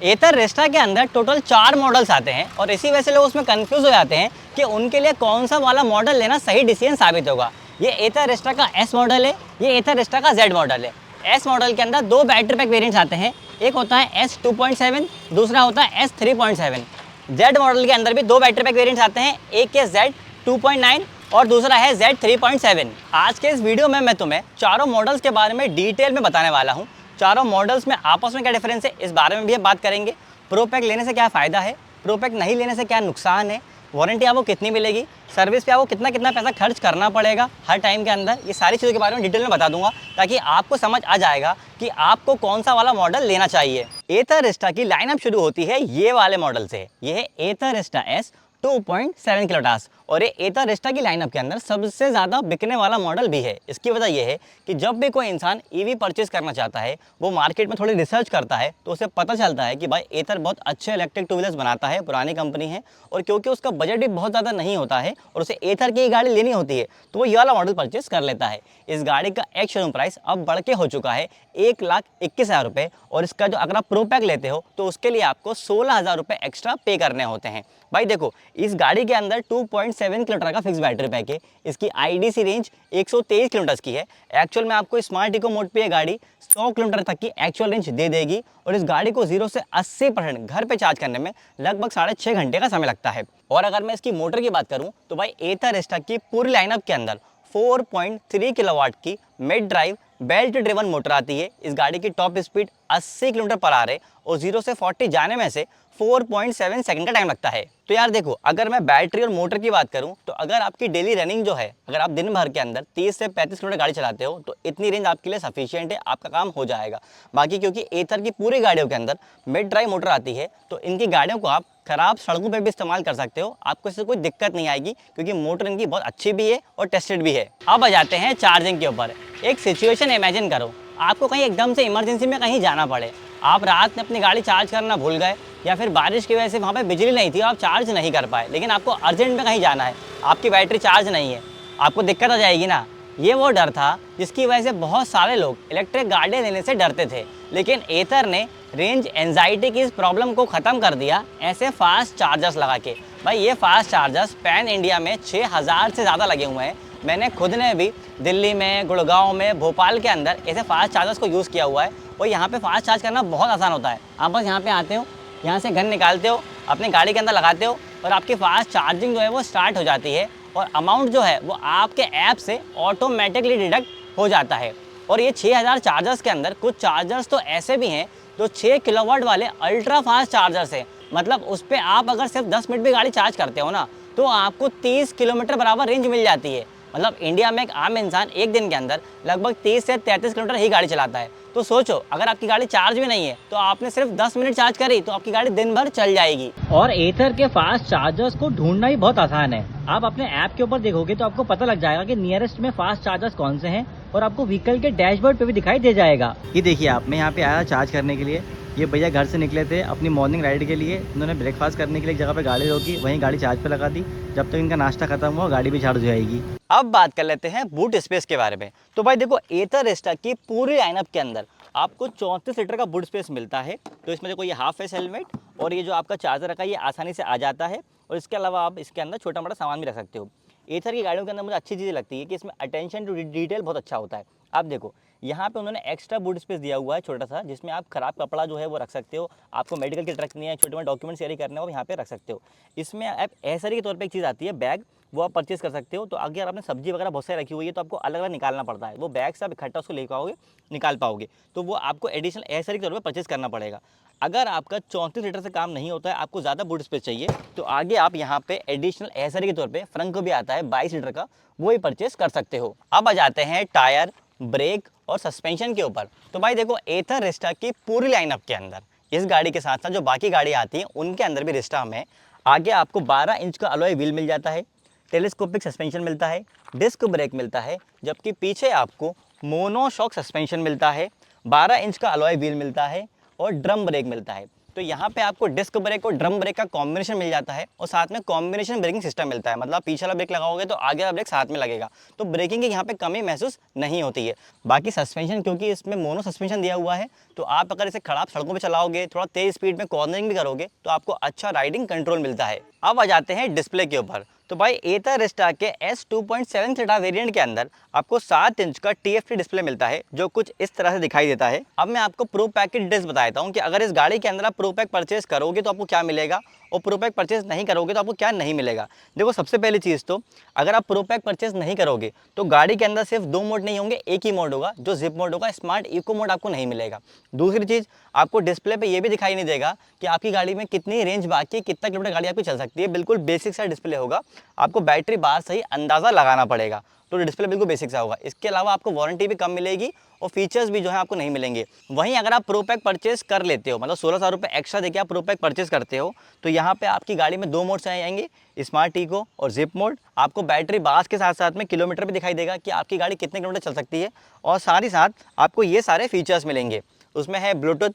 एथर Resta के अंदर total 4 models आते हैं और इसी वजह से लोग उसमें कंफ्यूज हो जाते हैं कि उनके लिए कौन सा वाला मॉडल लेना सही डिसीजन साबित होगा। ये एथर रेस्टा का एस मॉडल है, ये एथर रेस्टा का जेड मॉडल है। एस मॉडल के अंदर 2 बैटरी पैक वेरिएंट्स आते हैं, एक होता है एस 2.7, दूसरा होता है एस 3.7। जेड मॉडल के अंदर भी 2 बैटरी पैक वेरिएंट्स आते हैं, एक है जेड 2.9 और दूसरा है जेड 3.7। आज के इस वीडियो में मैं तुम्हें चारों मॉडल्स के बारे में डिटेल में बताने वाला हूँ। चारों मॉडल्स में आपस में क्या डिफरेंस है इस बारे में भी बात करेंगे। प्रो पैक लेने से क्या फ़ायदा है, प्रो पैक नहीं लेने से क्या नुकसान है, वारंटी आपको कितनी मिलेगी, सर्विस पे आपको कितना पैसा खर्च करना पड़ेगा हर टाइम के अंदर, ये सारी चीज़ों के बारे में डिटेल में बता दूंगा ताकि आपको समझ आ जाएगा कि आपको कौन सा वाला मॉडल लेना चाहिए। एथर रेस्टा की लाइनअप शुरू होती है ये वाले मॉडल से। ये है एथर रेस्टा एस 2.7 किलोवाट और ये एथर रेस्टा की लाइनअप के अंदर सबसे ज़्यादा बिकने वाला मॉडल भी है। इसकी वजह यह है कि जब भी कोई इंसान ईवी परचेज करना चाहता है, वो मार्केट में थोड़ी रिसर्च करता है तो उसे पता चलता है कि भाई एथर बहुत अच्छे इलेक्ट्रिक टू व्हीलर्स बनाता है, पुरानी कंपनी है और क्योंकि उसका बजट भी बहुत ज़्यादा नहीं होता है और उसे एथर की गाड़ी लेनी होती है तो वो ये वाला मॉडल परचेज कर लेता है। इस गाड़ी का एक शोरूम प्राइस अब बढ़ के हो चुका है 1,21,000 रुपये और इसका जो अगर आप प्रो पैक लेते हो तो उसके लिए आपको 16,000 रुपये एक्स्ट्रा पे करने होते हैं। भाई देखो, इस गाड़ी के अंदर 2.7 किलोमीटर का फिक्स बैटरी पैक है, इसकी आईडीसी रेंज 123 किलोमीटर की है। एक्चुअल में आपको स्मार्ट इको मोड पे ये गाड़ी 100 किलोमीटर तक की एक्चुअल रेंज दे देगी और इस गाड़ी को 0 से 80% घर पे चार्ज करने में लगभग 6.5 घंटे का समय लगता है। और अगर मैं इसकी मोटर की बात करूं तो भाई एथर रेस्टा की पूरी लाइनअप के अंदर 4.3 किलोवाट की mid drive belt driven motor आती है। इस गाड़ी की top speed 80 kilometre per hour है और 0 से 40 जाने में से 4.7 सेकंड का टाइम लगता है। तो यार देखो, अगर मैं बैटरी और मोटर की बात करूं तो अगर आपकी डेली रनिंग जो है, अगर आप दिन भर के अंदर 30 से 35 किलोमीटर गाड़ी चलाते हो तो इतनी रेंज आपके लिए सफिशिएंट है, आपका काम हो जाएगा। बाकी क्योंकि एथर की पूरी गाड़ियों के अंदर मिड ड्राइव मोटर आती है तो इनकी गाड़ियों को आप खराब सड़कों पर भी इस्तेमाल कर सकते हो, आपको इससे कोई दिक्कत नहीं आएगी क्योंकि मोटर इनकी बहुत अच्छी भी है और टेस्टेड भी है। अब आ जाते हैं चार्जिंग के ऊपर। एक सिचुएशन इमेजिन करो, आपको कहीं एकदम से इमरजेंसी में कहीं जाना पड़े, आप रात में अपनी गाड़ी चार्ज करना भूल गए या फिर बारिश की वजह से वहाँ पे बिजली नहीं थी, आप चार्ज नहीं कर पाए, लेकिन आपको अर्जेंट में कहीं जाना है, आपकी बैटरी चार्ज नहीं है, आपको दिक्कत आ जाएगी ना। ये वो डर था जिसकी वजह से बहुत सारे लोग इलेक्ट्रिक गाड़ियाँ लेने से डरते थे, लेकिन एथर ने रेंज एंजाइटी की इस प्रॉब्लम को ख़त्म कर दिया ऐसे फास्ट चार्जर्स लगा के। भाई ये फास्ट चार्जर्स पैन इंडिया में 6000 से ज़्यादा लगे हुए हैं। मैंने खुद ने भी दिल्ली में, गुड़गांव में, भोपाल के अंदर ऐसे फास्ट चार्जर्स को यूज़ किया हुआ है और यहाँ पे फास्ट चार्ज करना बहुत आसान होता है। आप बस यहाँ पे आते हो, यहाँ से घन निकालते हो, अपनी गाड़ी के अंदर लगाते हो और आपकी फास्ट चार्जिंग जो है वो स्टार्ट हो जाती है और अमाउंट जो है वो आपके ऐप से ऑटोमेटिकली डिडक्ट हो जाता है। और ये 6000 चार्जर्स के अंदर कुछ चार्जर्स तो ऐसे भी हैं जो 6 किलोवाट वाले अल्ट्रा फास्ट चार्जर्स हैं। मतलब उस पर आप अगर सिर्फ 10 मिनट भी गाड़ी चार्ज करते हो ना तो आपको 30 किलोमीटर बराबर रेंज मिल जाती है। मतलब इंडिया में एक आम इंसान एक दिन के अंदर लगभग 30 से 33 किलोमीटर ही गाड़ी चलाता है। तो सोचो, अगर आपकी गाड़ी चार्ज भी नहीं है तो आपने सिर्फ 10 मिनट चार्ज करी तो आपकी गाड़ी दिन भर चल जाएगी। और एथर के फास्ट चार्जर्स को ढूंढना ही बहुत आसान है। आप अपने ऐप के ऊपर देखोगे तो आपको पता लग जाएगा कि नियरेस्ट में फास्ट चार्जर्स कौन से हैं और आपको व्हीकल के डैशबोर्ड पे भी दिखाई दे जाएगा। ये देखिए आप, मैं यहाँ पे आया चार्ज करने के लिए। ये भैया घर से निकले थे अपनी मॉर्निंग राइड के लिए, उन्होंने ब्रेकफास्ट करने के लिए एक जगह पे गाड़ी रोकी, वहीं गाड़ी चार्ज पे लगा दी। जब तक इनका नाश्ता खत्म हुआ गाड़ी भी चार्ज हो जाएगी। अब बात कर लेते हैं बूट स्पेस के बारे में। तो भाई देखो, एथर रेस्टा की पूरी लाइनअप के अंदर आपको 34 लीटर का बूट स्पेस मिलता है। तो इसमें देखो, ये हाफ फेस हेलमेट और ये जो आपका चार्जर रखा है ये आसानी से आ जाता है और इसके अलावा आप इसके अंदर छोटा मोटा सामान भी रख सकते हो। एथर की गाड़ियों के अंदर मुझे अच्छी चीज़ लगती है कि इसमें अटेंशन टू डिटेल बहुत अच्छा होता है। आप देखो, यहाँ पे उन्होंने एक्स्ट्रा बूट स्पेस दिया हुआ है छोटा सा, जिसमें आप खराब कपड़ा जो है वो रख सकते हो। आपको मेडिकल किट रखनी है, छोटे मोटे डॉक्यूमेंट्स कैरी करने हो, यहाँ पे रख सकते हो। इसमें आप एसेसरी के तौर पे एक चीज़ आती है बैग, वो आप परचेज कर सकते हो। तो अगर आपने सब्जी वगैरह बहुत सारी रखी हुई है तो आपको अलग अलग निकालना पड़ता है, वो बैग से आप इकट्ठा उसको ले पाओगे, निकाल पाओगे, तो वो आपको एडिशनल एसेसरी के तौर पर परचेज करना पड़ेगा। अगर आपका 34 लीटर से काम नहीं होता है, आपको ज़्यादा बूट स्पेस चाहिए, तो आगे आप यहाँ पे एडिशनल एसेसरी के तौर पे फ्रंट को भी आता है 22 लीटर का, वो ही परचेज कर सकते हो। अब आ जाते हैं टायर, ब्रेक और सस्पेंशन के ऊपर। तो भाई देखो, एथर रेस्टा की पूरी लाइनअप के अंदर इस गाड़ी के साथ साथ जो बाकी गाड़ी आती हैं उनके अंदर भी रेस्टा में आगे आपको 12 इंच का अलॉय व्हील मिल जाता है, टेलीस्कोपिक सस्पेंशन मिलता है, डिस्क ब्रेक मिलता है, जबकि पीछे आपको मोनो शॉक सस्पेंशन मिलता है, 12 इंच का अलॉय व्हील मिलता है और ड्रम ब्रेक मिलता है। तो यहाँ पे आपको डिस्क ब्रेक और ड्रम ब्रेक का कॉम्बिनेशन मिल जाता है और साथ में कॉम्बिनेशन ब्रेकिंग सिस्टम मिलता है। मतलब पीछे वाला ब्रेक लगाओगे तो आगे वाला ब्रेक साथ में लगेगा, तो ब्रेकिंग की यहाँ पे कमी महसूस नहीं होती है। बाकी सस्पेंशन, क्योंकि इसमें मोनो सस्पेंशन दिया हुआ है, तो आप अगर इसे खराब सड़कों पर चलाओगे, थोड़ा तेज स्पीड में कॉर्नरिंग भी करोगे, तो आपको अच्छा राइडिंग कंट्रोल मिलता है। अब आ जाते हैं डिस्प्ले के ऊपर। तो भाई एथर रेस्टा के S2.7 थीटा वेरिएंट के अंदर आपको 7 इंच का TFT डिस्प्ले मिलता है, जो कुछ इस तरह से दिखाई देता है। अब मैं आपको प्रो पैक की डिटेल्स बता देता हूँ कि अगर इस गाड़ी के अंदर आप प्रो पैक परचेज करोगे तो आपको क्या मिलेगा और प्रो पैक परचेज नहीं करोगे तो आपको क्या नहीं मिलेगा। देखो, सबसे पहली चीज़ तो अगर आप प्रो पैक परचेज नहीं करोगे तो गाड़ी के अंदर सिर्फ 2 मोड नहीं होंगे, एक ही मोड होगा जो जिप मोड होगा। स्मार्ट इको मोड आपको नहीं मिलेगा। दूसरी चीज़, आपको डिस्प्ले पे ये भी दिखाई नहीं देगा कि आपकी गाड़ी में कितनी रेंज बाकी है, कितना किलोमीटर गाड़ी आपकी चल सकती है। बिल्कुल बेसिक सा डिस्प्ले होगा, आपको बैटरी बाहर से ही अंदाज़ा लगाना पड़ेगा, तो डिस्प्ले बिल्कुल बेसिक सा होगा। इसके अलावा आपको वारंटी भी कम मिलेगी और फीचर्स भी जो है आपको नहीं मिलेंगे। वहीं अगर आप प्रो पैक परचेज कर लेते हो, मतलब 16,000 रुपये एक्स्ट्रा देके आप प्रो पैक परचेज करते हो, तो यहाँ पे आपकी गाड़ी में 2 मोड्स आएंगे, स्मार्ट इको और जिप मोड। आपको बैटरी बास के साथ साथ में किलोमीटर भी दिखाई देगा कि आपकी गाड़ी कितने किलोमीटर चल सकती है, और साथ ही साथ आपको ये सारे फीचर्स मिलेंगे। उसमें है Bluetooth,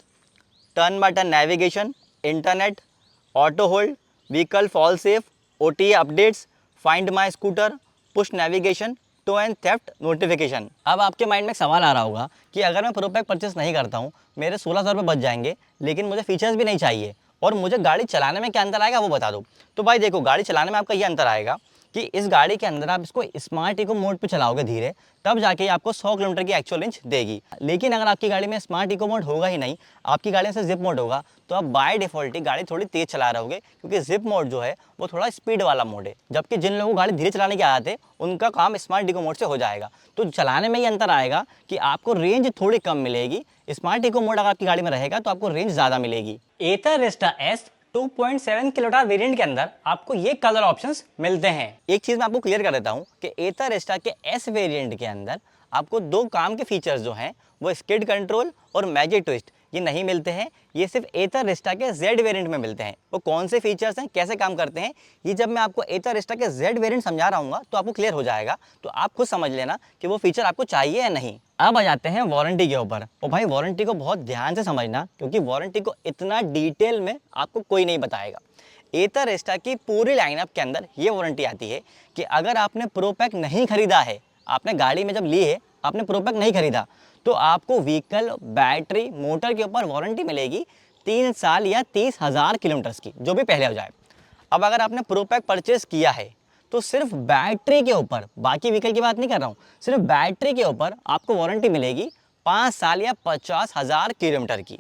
turn by turn navigation, internet, auto hold, vehicle fall safe, OTA updates, find my scooter, push navigation, tow and theft notification. अब आपके माइंड में एक सवाल आ रहा होगा कि अगर मैं प्रो पैक परचेस नहीं करता हूँ, मेरे 16,000 रुपये बच जाएंगे, लेकिन मुझे फीचर्स भी नहीं चाहिए और मुझे गाड़ी चलाने में क्या अंतर आएगा वो बता दो। तो भाई देखो, गाड़ी चलाने में आपका ये अंतर आएगा कि इस गाड़ी के अंदर आप इसको स्मार्ट इको मोड पे चलाओगे धीरे, तब जाके आपको 100 किलोमीटर की एक्चुअल रेंज देगी। लेकिन अगर आपकी गाड़ी में स्मार्ट इको मोड होगा ही नहीं, आपकी गाड़ी में से जिप मोड होगा, तो आप बाय डिफ़ॉल्ट ही गाड़ी थोड़ी तेज़ चला रहे होगे, क्योंकि जिप मोड जो है वो थोड़ा स्पीड वाला मोड है। जबकि जिन लोगों को गाड़ी धीरे चलाने की आदत है, उनका काम स्मार्ट इको मोड से हो जाएगा। तो चलाने में ये अंतर आएगा कि आपको रेंज थोड़ी कम मिलेगी। स्मार्ट इको मोड अगर आपकी गाड़ी में रहेगा तो आपको रेंज ज़्यादा मिलेगी। एथर रेस्टा S 2.7 किलोवाट वेरिएंट के अंदर आपको ये कलर ऑप्शंस मिलते हैं। एक चीज मैं आपको क्लियर कर देता हूँ कि एथर रेस्टा के S वेरिएंट के अंदर आपको 2 काम के फीचर्स जो हैं वो स्किड कंट्रोल और मैजिक ट्विस्ट, ये नहीं मिलते हैं। ये सिर्फ एथर रेस्टा के Z वेरिएंट में मिलते हैं। वो कौन से फीचर्स हैं, कैसे काम करते हैं, ये जब मैं आपको एथर रेस्टा के Z वेरिएंट समझा रहा हूँ तो आपको क्लियर हो जाएगा। तो आप खुद समझ लेना कि वो फीचर आपको चाहिए या नहीं। अब आ जाते हैं वारंटी के ऊपर। और भाई वारंटी को बहुत ध्यान से समझना, क्योंकि वारंटी को इतना डिटेल में आपको कोई नहीं बताएगा। एथर रेस्टा की पूरी लाइनअप के अंदर ये वारंटी आती है कि अगर आपने प्रो पैक नहीं खरीदा है, आपने गाड़ी में जब ली है, आपने प्रो पैक नहीं खरीदा, तो आपको व्हीकल, बैटरी, मोटर के ऊपर वारंटी मिलेगी 3 साल या 30,000 किलोमीटर्स की, जो भी पहले हो जाए। अब अगर आपने प्रो पैक परचेज किया है तो सिर्फ बैटरी के ऊपर, बाकी व्हीकल की बात नहीं कर रहा हूँ, सिर्फ बैटरी के ऊपर आपको वारंटी मिलेगी 5 साल या 50,000 किलोमीटर की।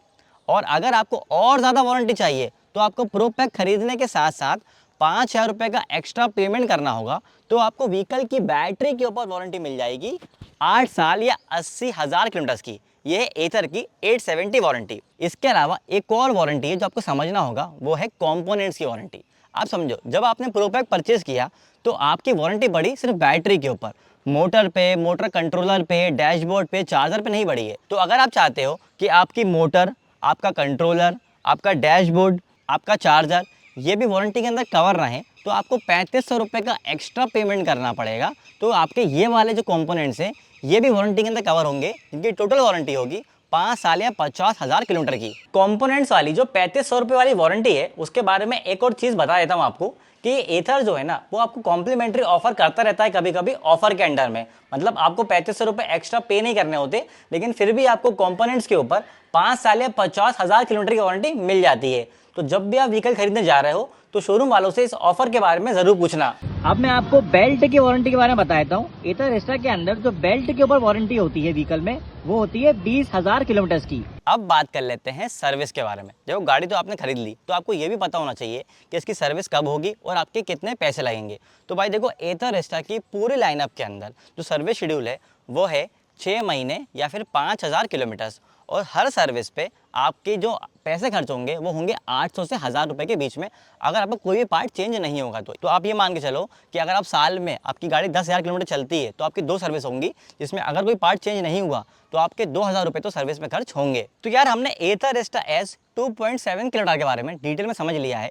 और अगर आपको और ज़्यादा वारंटी चाहिए तो आपको प्रो पैक खरीदने के साथ साथ 5,000 रुपये का एक्स्ट्रा पेमेंट करना होगा, तो आपको व्हीकल की बैटरी के ऊपर वारंटी मिल जाएगी 8 साल या 80,000 किलोमीटर्स की। ये है एथर की 870 वारंटी। इसके अलावा एक और वारंटी है जो आपको समझना होगा, वो है कंपोनेंट्स की वारंटी। आप समझो, जब आपने प्रो पैक परचेज किया तो आपकी वारंटी बढ़ी सिर्फ बैटरी के ऊपर, मोटर पे, मोटर कंट्रोलर पे, डैशबोर्ड पे, चार्जर पे नहीं बढ़ी है। तो अगर आप चाहते हो कि आपकी मोटर, आपका कंट्रोलर, आपका डैशबोर्ड, आपका चार्जर ये भी वारंटी के अंदर कवर रहे, तो आपको 3500 रुपये का एक्स्ट्रा पेमेंट करना पड़ेगा। तो आपके ये वाले जो कंपोनेंट्स हैं ये भी वारंटी के अंदर कवर होंगे, जिनकी टोटल वारंटी होगी 5 साल या 50,000 किलोमीटर की। कंपोनेंट्स वाली जो 3500 रुपये वाली वारंटी है, उसके बारे में एक और चीज़ बता देता हूँ आपको कि एथर जो है ना, वो आपको कॉम्प्लीमेंट्री ऑफर करता रहता है कभी कभी ऑफर के अंडर में। मतलब आपको 3500 रुपये एक्स्ट्रा पे नहीं करने होते, लेकिन फिर भी आपको कंपोनेंट्स के ऊपर 5 साल या 50,000 किलोमीटर की वारंटी मिल जाती है। तो जब भी आप व्हीकल खरीदने जा रहे हो तो शोरूम वालों से इस ऑफर के बारे में जरूर पूछना। अब मैं आपको बेल्ट की वारंटी के बारे में बता देता हूँ। एथर रेस्टा के अंदर जो बेल्ट के ऊपर वारंटी होती है व्हीकल में, वो होती है 20,000 किलोमीटर की। अब बात कर लेते हैं सर्विस के बारे में। देखो, गाड़ी तो आपने खरीद ली, तो आपको ये भी पता होना चाहिए कि इसकी सर्विस कब होगी और आपके कितने पैसे लगेंगे। तो भाई देखो, एथर रेस्टा की पूरी लाइनअप के अंदर जो सर्विस शेड्यूल है वो है 6 महीने या फिर 5,000 किलोमीटर्स, और हर सर्विस पे आपके जो पैसे खर्च होंगे वो होंगे 800 से 1,000 रुपये के बीच में, अगर आपका कोई भी पार्ट चेंज नहीं होगा तो आप ये मान के चलो कि अगर आप साल में आपकी गाड़ी 10,000 किलोमीटर चलती है तो आपकी 2 सर्विस होंगी, जिसमें अगर कोई पार्ट चेंज नहीं हुआ तो आपके 2,000 रुपये तो सर्विस में खर्च होंगे। तो यार, हमने एथर रेस्टा S 2.7 किलोवाट के बारे में डिटेल में समझ लिया है।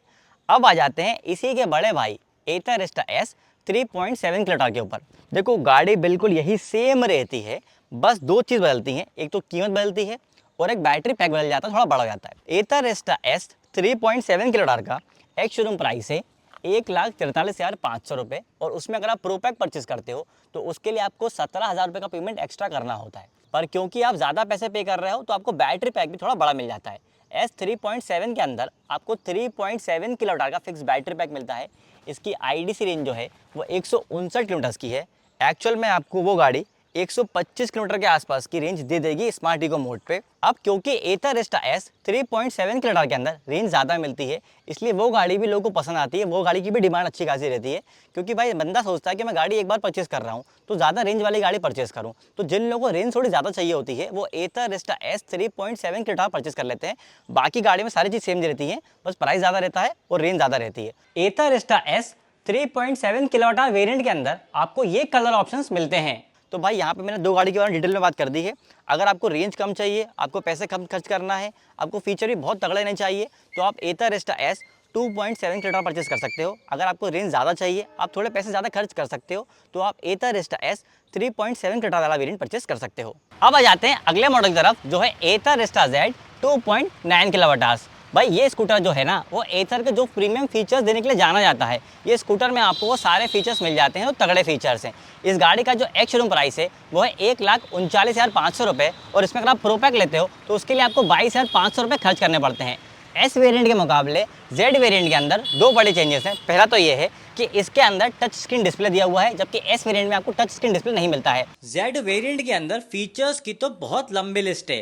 अब आ जाते हैं इसी के बड़े भाई एथर रेस्टा S 3.7 किलोवाट के ऊपर। देखो, गाड़ी बिल्कुल यही सेम रहती है, बस 2 चीज़ बदलती हैं, एक तो कीमत बदलती है और एक बैटरी पैक बदल जाता है, थोड़ा बड़ा हो जाता है। एथर रेस्टा S 3.7 किलोवाट का एक्स शोरूम प्राइस है 1,43,500 रुपये, और उसमें अगर आप प्रो पैक परचेस करते हो तो उसके लिए आपको 17,000 रुपये का पेमेंट एक्स्ट्रा करना होता है। पर क्योंकि आप ज़्यादा पैसे पे कर रहे हो तो आपको बैटरी पैक भी थोड़ा बड़ा मिल जाता है। S3.7 के अंदर आपको 3.7 किलोवाट का फिक्स बैटरी पैक मिलता है। इसकी IDC रेंज जो है वो 159 किलोमीटर की है। एक्चुअल में आपको वो गाड़ी 125 किलोमीटर के आसपास की रेंज दे देगी स्मार्ट इको मोड पे। अब क्योंकि एथर रेस्टा S 3.7 किलोमीटर के अंदर रेंज ज़्यादा मिलती है, इसलिए वो गाड़ी भी लोगों को पसंद आती है, वो गाड़ी की भी डिमांड अच्छी खासी रहती है। क्योंकि भाई बंदा सोचता है कि मैं गाड़ी एक बार परचेस कर रहा हूँ तो ज़्यादा रेंज वाली गाड़ी परचेस करूँ, तो जिन लोगों को रेंज थोड़ी ज़्यादा चाहिए होती है वो एथर रेस्टा S 3.7 किलोमीटर परचेस कर लेते हैं। बाकी गाड़ी में सारी चीज़ सेम रहती है, बस प्राइस ज़्यादा रहता है और रेंज ज़्यादा रहती है। Ather Resta S 3.7 kilowatt variant के अंदर आपको ये कलर ऑप्शंस मिलते हैं। तो भाई यहाँ पे मैंने दो गाड़ी के बारे में डिटेल में बात कर दी है। अगर आपको रेंज कम चाहिए, आपको पैसे कम खर्च करना है, आपको फीचर भी बहुत तगड़े नहीं चाहिए, तो आप एथर रेस्टा S 2.7 किलोवाट परचेस कर सकते हो। अगर आपको रेंज ज़्यादा चाहिए, आप थोड़े पैसे ज़्यादा खर्च कर सकते हो, तो आप एथर रेस्टा S 3.7 किलोवाट वाला वेरिएंट परचेस कर सकते हो। अब आ जाते हैं अगले मॉडल की तरफ, जो है Ather Rizta Z 2.9 kilowatt hours. भाई ये स्कूटर जो है ना, वो एथर के जो प्रीमियम फीचर्स देने के लिए जाना जाता है। ये स्कूटर में आपको वो सारे फीचर्स मिल जाते हैं, वो तगड़े फीचर्स हैं। इस गाड़ी का जो एक्स शोरूम प्राइस है वो है 1,39,500 रुपये, और इसमें अगर आप प्रो पैक लेते हो तो उसके लिए आपको 22,500 रुपये खर्च करने पड़ते हैं। एस वेरिएंट के मुकाबले जेड वेरिएंट के अंदर दो बड़े चेंजेस हैं। पहला तो ये है कि इसके अंदर टच स्क्रीन डिस्प्ले दिया हुआ है, जबकि एस वेरिएंट में आपको टच स्क्रीन डिस्प्ले नहीं मिलता है। जेड वेरिएंट के अंदर फीचर्स की तो बहुत लंबी लिस्ट है।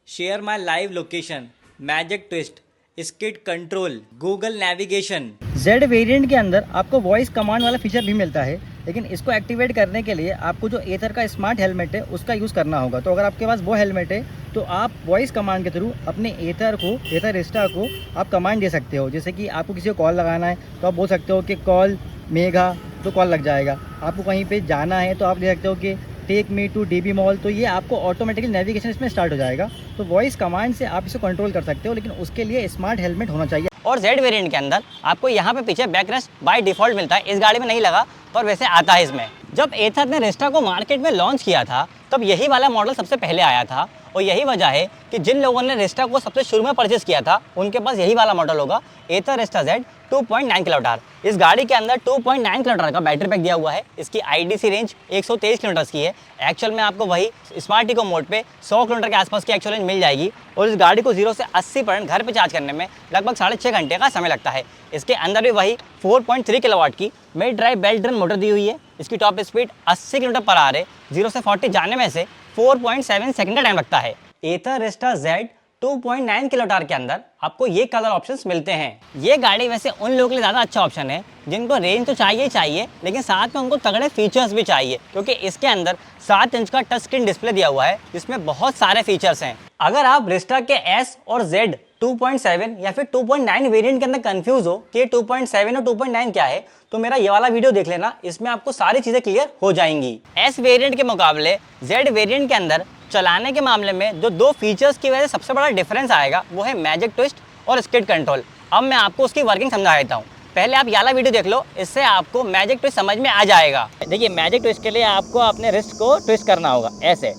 Share my live location, magic twist, skid control, Google navigation. Z variant के अंदर आपको वॉइस कमांड वाला फीचर भी मिलता है, लेकिन इसको एक्टिवेट करने के लिए आपको जो एथर का स्मार्ट हेलमेट है उसका यूज़ करना होगा। तो अगर आपके पास वो हेलमेट है तो आप वॉइस कमांड के थ्रू अपने एथर रेस्टा को आप कमांड दे सकते हो। जैसे कि आपको किसी को कॉल लगाना है तो आप बोल सकते हो कि कॉल मेघा, तो कॉल लग जाएगा। आपको कहीं पे जाना है तो आप ले सकते हो कि take me to DB mall, तो ये आपको ऑटोमेटिकली नेविगेशन इसमें स्टार्ट हो जाएगा। तो वॉइस कमांड से आप इसे कंट्रोल कर सकते हो, लेकिन उसके लिए स्मार्ट हेलमेट होना चाहिए। और जेड वेरिएंट के अंदर आपको यहाँ पे पीछे बैकरेस्ट बाय डिफॉल्ट मिलता है। इस गाड़ी में नहीं लगा, पर वैसे आता है इसमें। जब एथर ने रेस्टा को मार्केट में लॉन्च किया था तब यही वाला मॉडल सबसे पहले आया था, और यही वजह है कि जिन लोगों ने रेस्टा को सबसे शुरू में परचेस किया था उनके पास यही वाला मॉडल होगा, एथर रेस्टा Z 2.9 किलोवाट। इस गाड़ी के अंदर 2.9 किलोवाट का बैटरी पैक दिया हुआ है। इसकी IDC रेंज 123 किलोमीटर की है। एक्चुअल में आपको वही स्मार्ट इको मोड पे 100 किलोमीटर के आसपास की एक्चुअल रेंज मिल जाएगी, और इस गाड़ी को 0 से 80% घर पे चार्ज करने में लगभग 6.5 घंटे का समय लगता है। इसके अंदर भी वही 4.3 किलोवाट की mid drive belt driven motor दी हुई है। इसकी top speed 80 kilometre per hour है। 0 से 40 जाने में से 4.7 सेकंड का टाइम लगता है। एथर रेस्टा Z 2.9 किलोवाट के अंदर आपको ये कलर ऑप्शंस मिलते हैं। ये गाड़ी वैसे उन लोगों के लिए ज़्यादा अच्छा ऑप्शन है जिनको रेंज तो चाहिए चाहिए, लेकिन साथ में उनको तगड़े फीचर्स भी चाहिए, क्योंकि इसके अंदर 7 इंच का टच स्क्रीन डिस्प्ले दिया हुआ है जिसमें बहुत सारे फीचर्स हैं। अगर आप रेस्टा के S और Z 2.7 या फिर 2.9 वेरिएंट के अंदर कंफ्यूज हो कि 2.7 और 2.9 क्या है, तो मेरा ये वाला वीडियो देख लेना, इसमें आपको सारी चीज़ें क्लियर हो जाएंगी। S वेरिएंट के मुकाबले Z वेरिएंट के अंदर चलाने के मामले में जो दो फीचर्स की वजह से सबसे बड़ा डिफरेंस आएगा वो है मैजिक ट्विस्ट और स्किड कंट्रोल। अब मैं आपको उसकी वर्किंग समझा देता हूँ। पहले आप ये वाला वीडियो देख लो, इससे आपको मैजिक ट्विस्ट समझ में आ जाएगा। देखिए, मैजिक ट्विस्ट के लिए आपको अपने रिस्ट को ट्विस्ट करना होगा ऐसे,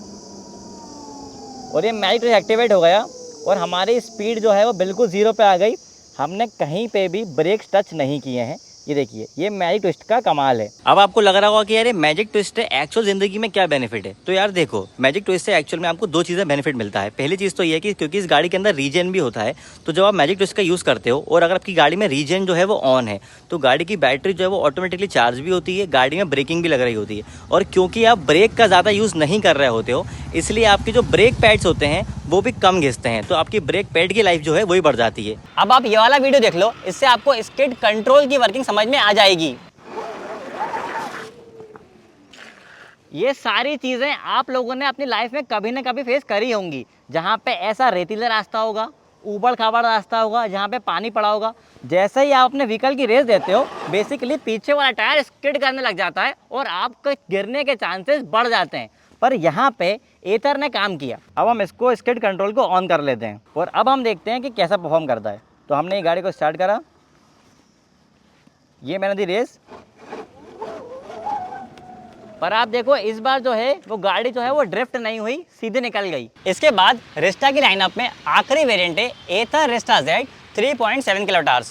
और ये मैजिक ट्विस्ट एक्टिवेट हो गया और हमारी स्पीड जो है वो बिल्कुल 0 पे आ गई। हमने कहीं पे भी ब्रेक्स टच नहीं किए हैं। ये देखिए, ये मैजिक ट्विस्ट का कमाल है। अब आपको लग रहा होगा कि यार मैजिक ट्विस्ट है, एक्चुअल जिंदगी में क्या बेनिफिट है। तो यार देखो, मैजिक ट्विस्ट से एक्चुअल में आपको दो चीज़ें बेनिफिट मिलता है। पहली चीज़ तो ये कि क्योंकि इस गाड़ी के अंदर रीजन भी होता है, तो जब आप मैजिक ट्विस्ट का यूज़ करते हो और अगर आपकी गाड़ी में रीजन जो है वो ऑन है, तो गाड़ी की बैटरी जो है वो ऑटोमेटिकली चार्ज भी होती है, गाड़ी में ब्रेकिंग भी लग रही होती है। और क्योंकि आप ब्रेक का ज़्यादा यूज़ नहीं कर रहे होते हो, इसलिए आपके जो ब्रेक पैड्स होते हैं वो भी कम घिसते हैं, तो आपकी ब्रेक पैड की लाइफ जो है वही बढ़ जाती है। अब आप ये वाला वीडियो देख लो, इससे आपको स्किड कंट्रोल की वर्किंग समझ में आ जाएगी। ये सारी चीज़ें आप लोगों ने अपनी लाइफ में कभी ना कभी फेस करी होंगी, जहाँ पे ऐसा रेतीला रास्ता होगा, ऊबड़ खाबड़ रास्ता होगा, जहाँ पे पानी पड़ा होगा। जैसे ही आप अपने व्हीकल की रेस देते हो, बेसिकली पीछे वाला टायर स्किड करने लग जाता है और आपके गिरने के चांसेस बढ़ जाते हैं। पर यहाँ पे एथर ने काम किया। अब हम इसको स्किड कंट्रोल को ऑन कर लेते हैं और अब हम देखते हैं कि कैसा परफॉर्म करता है। तो हमने ये गाड़ी को स्टार्ट करा, ये मैंने दी रेस, पर आप देखो इस बार जो है वो गाड़ी जो है वो ड्रिफ्ट नहीं हुई, सीधे निकल गई। इसके बाद रेस्टा की लाइनअप में आखिरी वेरिएंट है Ather Rizta Z 3.7 kilowatt.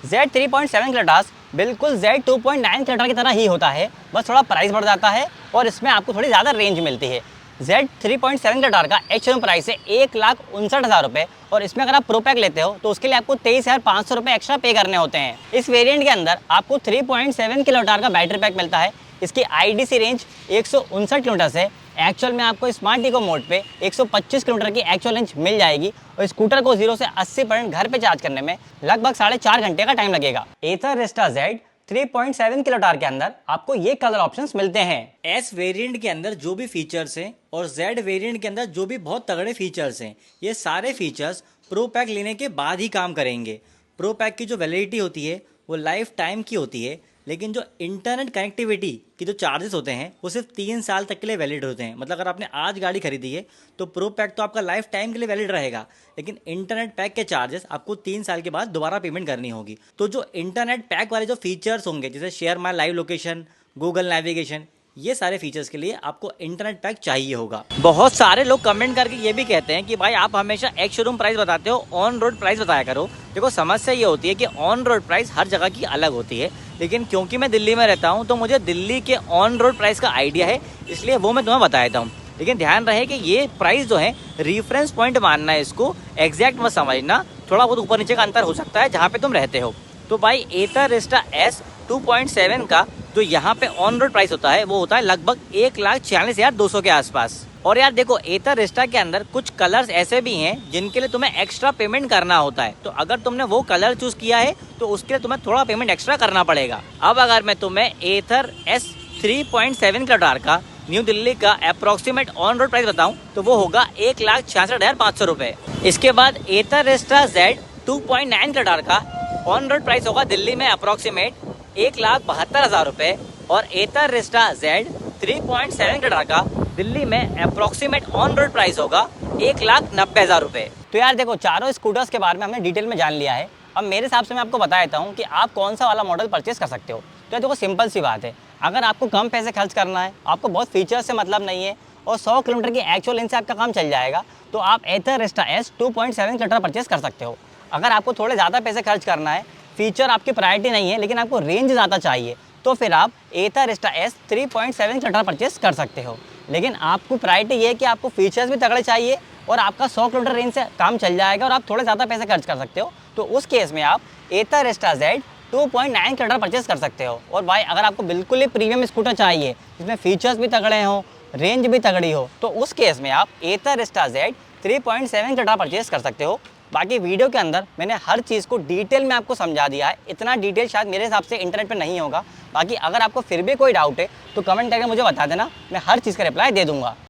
Z 3.7 kilowatt बिल्कुल Z 2.9 किलोवाट की तरह ही होता है, बस थोड़ा प्राइस बढ़ जाता है और इसमें आपको थोड़ी ज़्यादा रेंज मिलती है। Z 3.7 किलोवाट का एक्चुअल प्राइस है 1,59,000 रुपये और इसमें अगर आप प्रो पैक लेते हो तो उसके लिए आपको 23,500 रुपये एक्स्ट्रा पे करने होते हैं। इस वेरिएंट के अंदर आपको 3.7 किलोवाट का बैटरी पैक मिलता है। इसकी IDC रेंज 159 किलोमीटर है। एक्चुअल में आपको स्मार्ट इको मोड पे 125 किलोमीटर की एक्चुअल रेंज मिल जाएगी और स्कूटर को 0 से 80% घर पे चार्ज करने में लगभग 4.5 घंटे का टाइम लगेगा। एथर रेस्टा Z 3.7 किलोवाट के अंदर आपको ये कलर ऑप्शंस मिलते हैं। S वेरिएंट के अंदर जो भी फीचर्स हैं और Z वेरिएंट के अंदर जो भी बहुत तगड़े फीचर्स हैं, ये सारे फीचर्स प्रो पैक लेने के बाद ही काम करेंगे। प्रो पैक की जो वैलिडिटी होती है वो लाइफ टाइम की होती है, लेकिन जो इंटरनेट कनेक्टिविटी की जो चार्जेस होते हैं वो सिर्फ 3 साल तक के लिए वैलिड होते हैं। मतलब अगर आपने आज गाड़ी खरीदी है तो प्रो पैक तो आपका लाइफ टाइम के लिए वैलिड रहेगा, लेकिन इंटरनेट पैक के चार्जेस आपको 3 साल के बाद दोबारा पेमेंट करनी होगी। तो जो इंटरनेट पैक वाले जो फीचर्स होंगे, जैसे share my live location, Google navigation, ये सारे फीचर्स के लिए आपको इंटरनेट पैक चाहिए होगा। बहुत सारे लोग कमेंट करके ये भी कहते हैं कि भाई आप हमेशा एक शोरूम प्राइस बताते हो, ऑन रोड प्राइस बताया करो। देखो समस्या ये होती है कि ऑन रोड प्राइस हर जगह की अलग होती है, लेकिन क्योंकि मैं दिल्ली में रहता हूँ तो मुझे दिल्ली के ऑन रोड प्राइस का आइडिया है, इसलिए वो मैं तुम्हें बता देता हूँ। लेकिन ध्यान रहे कि ये प्राइस जो है रेफरेंस पॉइंट मानना है, इसको एग्जैक्ट मत समझना, थोड़ा बहुत ऊपर नीचे का अंतर हो सकता है जहाँ पे तुम रहते हो। तो भाई एथर रेस्टा S 2.7 का जो यहाँ पे ऑन रोड प्राइस होता है वो होता है लगभग 1,46,200 के आसपास। और यार देखो, एथर रेस्टा के अंदर कुछ कलर्स ऐसे भी हैं जिनके लिए तुम्हें एक्स्ट्रा पेमेंट करना होता है। तो अगर तुमने वो कलर चूज किया है तो उसके लिए तुम्हें थोड़ा पेमेंट एक्स्ट्रा करना पड़ेगा। अब अगर मैं तुम्हें एथर S 3.7 किलोवाट का न्यू दिल्ली का अप्रोक्सीमेट ऑन रोड प्राइस बताऊं तो वो होगा 1,66,500 रुपये। इसके बाद एथर रेस्टा Z 2.9 किलोवाट का ऑन रोड प्राइस होगा दिल्ली में अप्रोक्सीमेट 1,72,000 रुपये और एथर रेस्टा Z 3.7 किलोवाट का दिल्ली में अप्रोक्सीमेट ऑन रोड प्राइस होगा 1,90,000 रुपये। तो यार देखो, चारों स्कूटर्स के बारे में हमने डिटेल में जान लिया है। अब मेरे हिसाब से मैं आपको बता देता हूँ कि आप कौन सा वाला मॉडल परचेस कर सकते हो। तो देखो सिंपल सी बात है, अगर आपको कम पैसे खर्च करना है, आपको बहुत फीचर्स से मतलब नहीं है और 100 किलोमीटर की एक्चुअल रेंज से आपका काम चल जाएगा, तो आप एथर रेस्टा S 2.7 किलोवाट परचेस कर सकते हो। अगर आपको थोड़े ज़्यादा पैसे खर्च करना है, फीचर आपकी प्रायोरिटी नहीं है, लेकिन आपको रेंज ज़्यादा चाहिए, तो फिर आप एथर रेस्टा S 3.7 किलोवाट परचेस कर सकते हो। लेकिन आपको प्रायोरिटी ये है कि आपको फीचर्स भी तगड़े चाहिए और आपका 100 किलोमीटर रेंज से काम चल जाएगा और आप थोड़े ज़्यादा पैसे खर्च कर सकते हो, तो उस केस में आप एथर रेस्टा Z 2.9 किलोवाट परचेस कर सकते हो। और भाई अगर आपको बिल्कुल ही प्रीमियम स्कूटर चाहिए जिसमें फीचर्स भी तगड़े हों, रेंज भी तगड़ी हो, तो उस केस में आप एथर रेस्टा Z 3.7 किलोवाट परचेस कर सकते हो। बाकी वीडियो के अंदर मैंने हर चीज़ को डिटेल में आपको समझा दिया है। इतना डिटेल शायद मेरे हिसाब से इंटरनेट पे नहीं होगा। बाकी अगर आपको फिर भी कोई डाउट है तो कमेंट करके मुझे बता देना, मैं हर चीज़ का रिप्लाई दे दूंगा।